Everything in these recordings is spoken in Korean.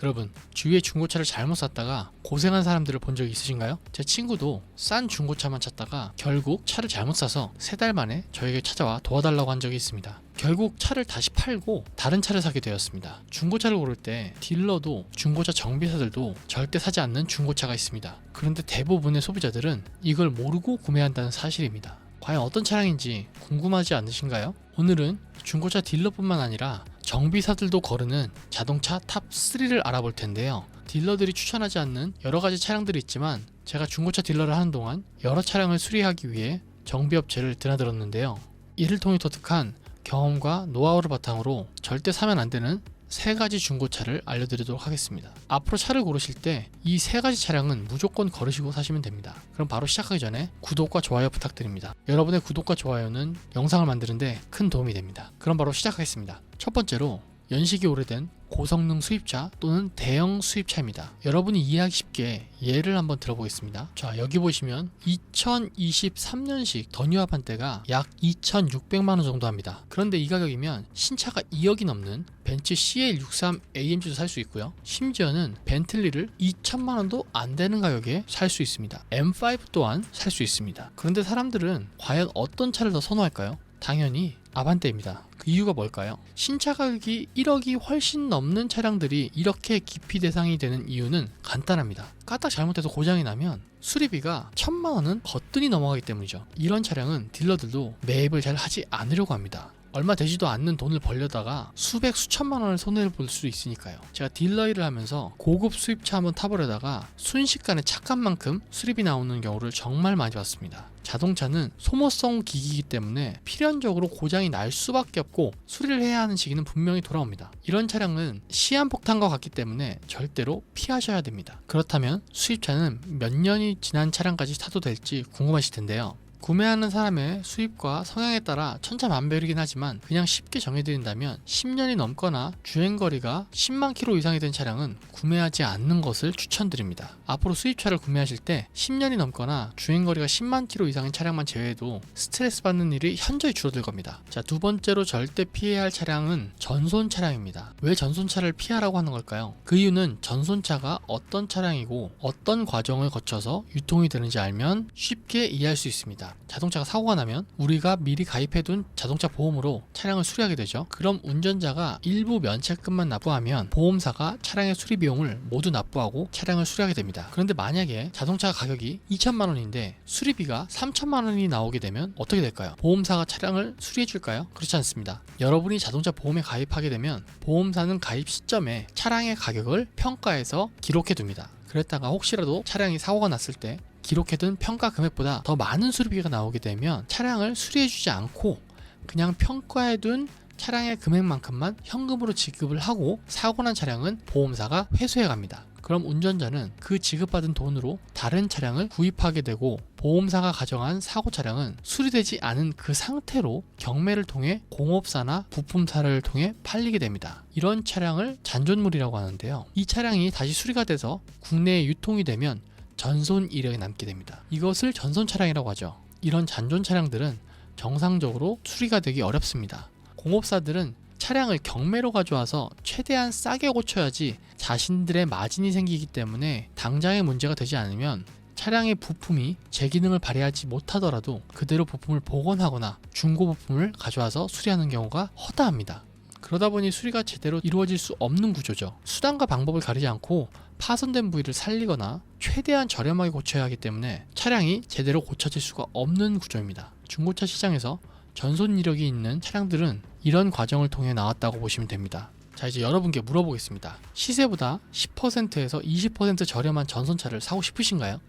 여러분, 주위에 중고차를 잘못 샀다가 고생한 사람들을 본 적이 있으신가요? 제 친구도 싼 중고차만 찾다가 결국 차를 잘못 사서 3달 만에 저에게 찾아와 도와달라고 한 적이 있습니다. 결국 차를 다시 팔고 다른 차를 사게 되었습니다. 중고차를 고를 때 딜러도 중고차 정비사들도 절대 사지 않는 중고차가 있습니다. 그런데 대부분의 소비자들은 이걸 모르고 구매한다는 사실입니다. 과연 어떤 차량인지 궁금하지 않으신가요? 오늘은 중고차 딜러뿐만 아니라 정비사들도 거르는 자동차 탑3를 알아볼 텐데요. 딜러들이 추천하지 않는 여러 가지 차량들이 있지만 제가 중고차 딜러를 하는 동안 여러 차량을 수리하기 위해 정비업체를 드나들었는데요. 이를 통해 터득한 경험과 노하우를 바탕으로 절대 사면 안 되는 3가지 중고차를 알려드리도록 하겠습니다. 앞으로 차를 고르실 때 이 3가지 차량은 무조건 거르시고 사시면 됩니다. 그럼 바로 시작하기 전에 구독과 좋아요 부탁드립니다. 여러분의 구독과 좋아요는 영상을 만드는데 큰 도움이 됩니다. 그럼 바로 시작하겠습니다. 첫 번째로 연식이 오래된 고성능 수입차 또는 대형 수입차입니다. 여러분이 이해하기 쉽게 예를 한번 들어보겠습니다. 자, 여기 보시면 2023년식 더 뉴합한대가 약 2,600만원 정도 합니다. 그런데 이 가격이면 신차가 2억이 넘는 벤츠 CL63 AMG도 살 수 있고요. 심지어는 벤틀리를 2천만원도 안 되는 가격에 살 수 있습니다. M5 또한 살 수 있습니다. 그런데 사람들은 과연 어떤 차를 더 선호할까요? 당연히 아반떼입니다. 그 이유가 뭘까요? 신차 가격이 1억이 훨씬 넘는 차량들이 이렇게 기피 대상이 되는 이유는 간단합니다. 까딱 잘못해서 고장이 나면 수리비가 1,000만원은 거뜬히 넘어가기 때문이죠. 이런 차량은 딜러들도 매입을 잘 하지 않으려고 합니다. 얼마 되지도 않는 돈을 벌려다가 수백 수천만 원을 손해를 볼 수 있으니까요. 제가 딜러 일을 하면서 고급 수입차 한번 타보려다가 순식간에 착한 만큼 수리비 나오는 경우를 정말 많이 봤습니다. 자동차는 소모성 기기이기 때문에 필연적으로 고장이 날 수밖에 없고 수리를 해야 하는 시기는 분명히 돌아옵니다. 이런 차량은 시한폭탄과 같기 때문에 절대로 피하셔야 됩니다. 그렇다면 수입차는 몇 년이 지난 차량까지 타도 될지 궁금하실 텐데요. 구매하는 사람의 수입과 성향에 따라 천차만별이긴 하지만 그냥 쉽게 정해드린다면 10년이 넘거나 주행거리가 10만 킬로 이상이 된 차량은 구매하지 않는 것을 추천드립니다. 앞으로 수입차를 구매하실 때 10년이 넘거나 주행거리가 10만 킬로 이상인 차량만 제외해도 스트레스 받는 일이 현저히 줄어들 겁니다. 자, 두 번째로 절대 피해야 할 차량은 전손 차량입니다. 왜 전손차를 피하라고 하는 걸까요? 그 이유는 전손차가 어떤 차량이고 어떤 과정을 거쳐서 유통이 되는지 알면 쉽게 이해할 수 있습니다. 자동차가 사고가 나면 우리가 미리 가입해둔 자동차 보험으로 차량을 수리하게 되죠. 그럼 운전자가 일부 면책금만 납부하면 보험사가 차량의 수리 비용을 모두 납부하고 차량을 수리하게 됩니다. 그런데 만약에 자동차 가격이 2천만 원인데 수리비가 3천만 원이 나오게 되면 어떻게 될까요? 보험사가 차량을 수리해 줄까요? 그렇지 않습니다. 여러분이 자동차 보험에 가입하게 되면 보험사는 가입 시점에 차량의 가격을 평가해서 기록해 둡니다. 그랬다가 혹시라도 차량이 사고가 났을 때 기록해둔 평가 금액보다 더 많은 수리비가 나오게 되면 차량을 수리해주지 않고 그냥 평가해둔 차량의 금액만큼만 현금으로 지급을 하고 사고난 차량은 보험사가 회수해갑니다. 그럼 운전자는 그 지급받은 돈으로 다른 차량을 구입하게 되고 보험사가 가정한 사고 차량은 수리되지 않은 그 상태로 경매를 통해 공업사나 부품사를 통해 팔리게 됩니다. 이런 차량을 잔존물이라고 하는데요. 이 차량이 다시 수리가 돼서 국내에 유통이 되면 전손 이력이 남게 됩니다. 이것을 전손 차량이라고 하죠. 이런 잔존 차량들은 정상적으로 수리가 되기 어렵습니다. 공업사들은 차량을 경매로 가져와서 최대한 싸게 고쳐야지 자신들의 마진이 생기기 때문에 당장의 문제가 되지 않으면 차량의 부품이 제 기능을 발휘하지 못하더라도 그대로 부품을 복원하거나 중고 부품을 가져와서 수리하는 경우가 허다합니다. 그러다 보니 수리가 제대로 이루어질 수 없는 구조죠. 수단과 방법을 가리지 않고 파손된 부위를 살리거나 최대한 저렴하게 고쳐야 하기 때문에 차량이 제대로 고쳐질 수가 없는 구조입니다. 중고차 시장에서 전손 이력이 있는 차량들은 이런 과정을 통해 나왔다고 보시면 됩니다. 자, 이제 여러분께 물어보겠습니다. 시세보다 10%에서 20% 저렴한 전손차를 사고 싶으신가요?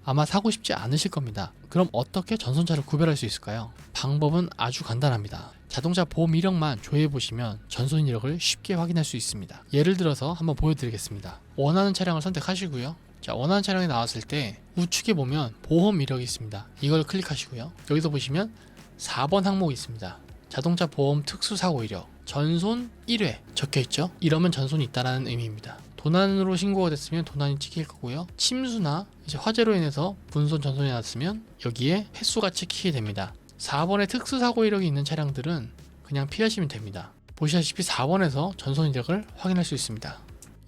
아마 사고 싶지 않으실 겁니다. 그럼 어떻게 전손차를 구별할 수 있을까요? 방법은 아주 간단합니다. 자동차 보험 이력만 조회해보시면 전손 이력을 쉽게 확인할 수 있습니다. 예를 들어서 한번 보여드리겠습니다. 원하는 차량을 선택하시고요. 자, 원하는 차량이 나왔을 때 우측에 보면 보험 이력이 있습니다. 이걸 클릭하시고요. 여기서 보시면 4번 항목이 있습니다. 자동차 보험 특수사고 이력 전손 1회 적혀있죠? 이러면 전손이 있다는 의미입니다. 도난으로 신고가 됐으면 도난이 찍힐 거고요. 침수나 이제 화재로 인해서 분손 전손이 났으면 여기에 횟수가 찍히게 됩니다. 4번에 특수사고 이력이 있는 차량들은 그냥 피하시면 됩니다. 보시다시피 4번에서 전손 이력을 확인할 수 있습니다.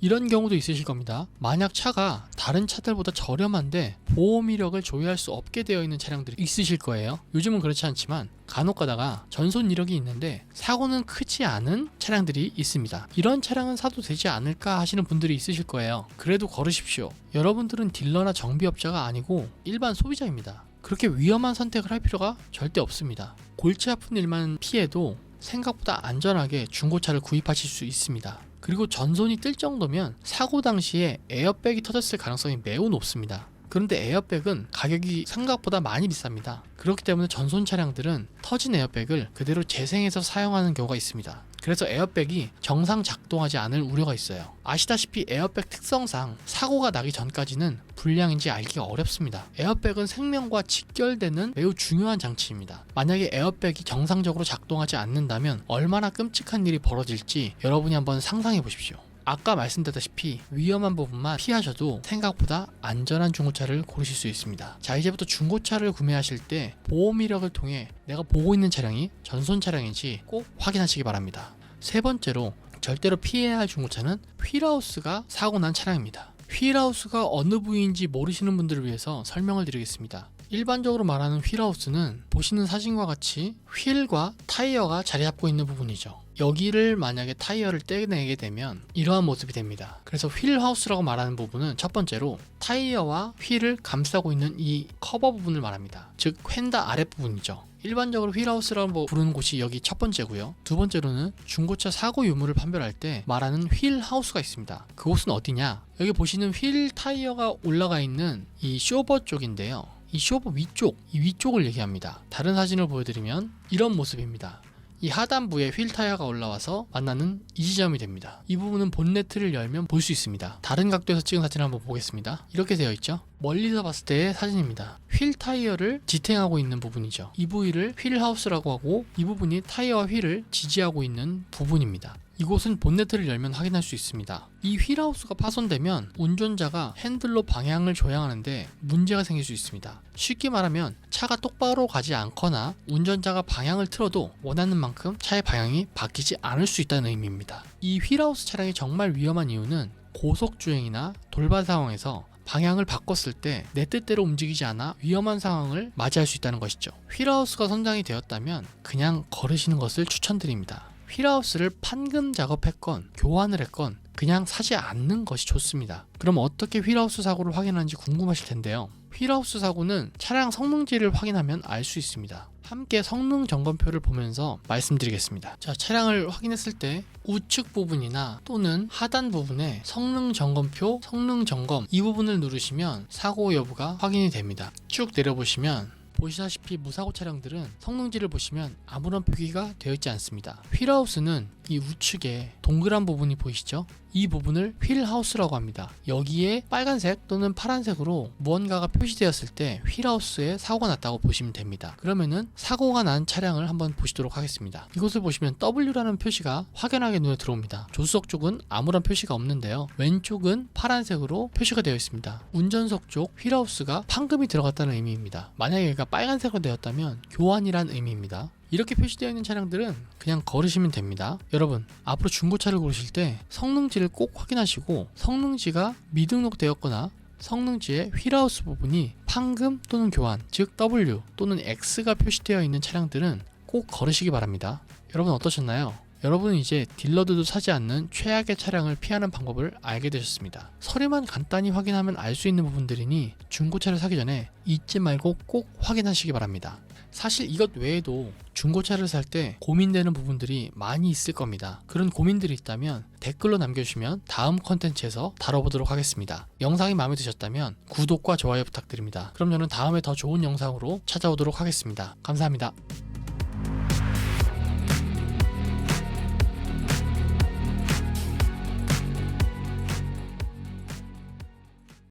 이런 경우도 있으실 겁니다. 만약 차가 다른 차들보다 저렴한데 보험 이력을 조회할 수 없게 되어 있는 차량들이 있으실 거예요. 요즘은 그렇지 않지만 간혹 가다가 전손 이력이 있는데 사고는 크지 않은 차량들이 있습니다. 이런 차량은 사도 되지 않을까 하시는 분들이 있으실 거예요. 그래도 걸으십시오. 여러분들은 딜러나 정비업자가 아니고 일반 소비자입니다. 그렇게 위험한 선택을 할 필요가 절대 없습니다. 골치 아픈 일만 피해도 생각보다 안전하게 중고차를 구입하실 수 있습니다. 그리고 전손이 뜰 정도면 사고 당시에 에어백이 터졌을 가능성이 매우 높습니다. 그런데 에어백은 가격이 생각보다 많이 비쌉니다. 그렇기 때문에 전손 차량들은 터진 에어백을 그대로 재생해서 사용하는 경우가 있습니다. 그래서 에어백이 정상 작동하지 않을 우려가 있어요. 아시다시피 에어백 특성상 사고가 나기 전까지는 불량인지 알기가 어렵습니다. 에어백은 생명과 직결되는 매우 중요한 장치입니다. 만약에 에어백이 정상적으로 작동하지 않는다면 얼마나 끔찍한 일이 벌어질지 여러분이 한번 상상해 보십시오. 아까 말씀드렸다시피 위험한 부분만 피하셔도 생각보다 안전한 중고차를 고르실 수 있습니다. 자, 이제부터 중고차를 구매하실 때 보험 이력을 통해 내가 보고 있는 차량이 전손 차량인지 꼭 확인하시기 바랍니다. 세 번째로 절대로 피해야 할 중고차는 휠하우스가 사고 난 차량입니다. 휠하우스가 어느 부위인지 모르시는 분들을 위해서 설명을 드리겠습니다. 일반적으로 말하는 휠하우스는 보시는 사진과 같이 휠과 타이어가 자리 잡고 있는 부분이죠. 여기를 만약에 타이어를 떼내게 되면 이러한 모습이 됩니다. 그래서 휠하우스라고 말하는 부분은 첫 번째로 타이어와 휠을 감싸고 있는 이 커버 부분을 말합니다. 즉 휀다 아랫부분이죠. 일반적으로 휠하우스라고 부르는 곳이 여기 첫 번째고요. 두 번째로는 중고차 사고 유무를 판별할 때 말하는 휠하우스가 있습니다. 그곳은 어디냐? 여기 보시는 휠 타이어가 올라가 있는 이 쇼버 쪽인데요. 이 쇼버 위쪽, 이 위쪽을 얘기합니다. 다른 사진을 보여드리면 이런 모습입니다. 이 하단부에 휠 타이어가 올라와서 만나는 이 지점이 됩니다. 이 부분은 본네트를 열면 볼 수 있습니다. 다른 각도에서 찍은 사진을 한번 보겠습니다. 이렇게 되어 있죠. 멀리서 봤을 때의 사진입니다. 휠 타이어를 지탱하고 있는 부분이죠. 이 부위를 휠 하우스라고 하고 이 부분이 타이어와 휠을 지지하고 있는 부분입니다. 이곳은 본네트를 열면 확인할 수 있습니다. 이 휠하우스가 파손되면 운전자가 핸들로 방향을 조향하는데 문제가 생길 수 있습니다. 쉽게 말하면 차가 똑바로 가지 않거나 운전자가 방향을 틀어도 원하는 만큼 차의 방향이 바뀌지 않을 수 있다는 의미입니다. 이 휠하우스 차량이 정말 위험한 이유는 고속주행이나 돌발 상황에서 방향을 바꿨을 때 내 뜻대로 움직이지 않아 위험한 상황을 맞이할 수 있다는 것이죠. 휠하우스가 손상이 되었다면 그냥 걸으시는 것을 추천드립니다. 휠하우스를 판금 작업했건 교환을 했건 그냥 사지 않는 것이 좋습니다. 그럼 어떻게 휠하우스 사고를 확인하는지 궁금하실 텐데요. 휠하우스 사고는 차량 성능지를 확인하면 알 수 있습니다. 함께 성능 점검표를 보면서 말씀드리겠습니다. 자, 차량을 확인했을 때 우측 부분이나 또는 하단 부분에 성능 점검표, 성능 점검 이 부분을 누르시면 사고 여부가 확인이 됩니다. 쭉 내려보시면 보시다시피 무사고 차량들은 성능지를 보시면 아무런 표기가 되어 있지 않습니다. 휠하우스는 이 우측에 동그란 부분이 보이시죠? 이 부분을 휠하우스라고 합니다. 여기에 빨간색 또는 파란색으로 무언가가 표시되었을 때 휠하우스에 사고가 났다고 보시면 됩니다. 그러면은 사고가 난 차량을 한번 보시도록 하겠습니다. 이곳을 보시면 W라는 표시가 확연하게 눈에 들어옵니다. 조수석 쪽은 아무런 표시가 없는데요. 왼쪽은 파란색으로 표시가 되어 있습니다. 운전석 쪽 휠하우스가 판금이 들어갔다는 의미입니다. 만약에 얘가 빨간색으로 되었다면 교환이란 의미입니다. 이렇게 표시되어 있는 차량들은 그냥 걸으시면 됩니다. 여러분, 앞으로 중고차를 고르실 때 성능지를 꼭 확인하시고 성능지가 미등록되었거나 성능지의 휠하우스 부분이 판금 또는 교환, 즉 W 또는 X가 표시되어 있는 차량들은 꼭 걸으시기 바랍니다. 여러분 어떠셨나요? 여러분은 이제 딜러들도 사지 않는 최악의 차량을 피하는 방법을 알게 되셨습니다. 서류만 간단히 확인하면 알 수 있는 부분들이니 중고차를 사기 전에 잊지 말고 꼭 확인하시기 바랍니다. 사실 이것 외에도 중고차를 살 때 고민되는 부분들이 많이 있을 겁니다. 그런 고민들이 있다면 댓글로 남겨주시면 다음 컨텐츠에서 다뤄보도록 하겠습니다. 영상이 마음에 드셨다면 구독과 좋아요 부탁드립니다. 그럼 저는 다음에 더 좋은 영상으로 찾아오도록 하겠습니다. 감사합니다.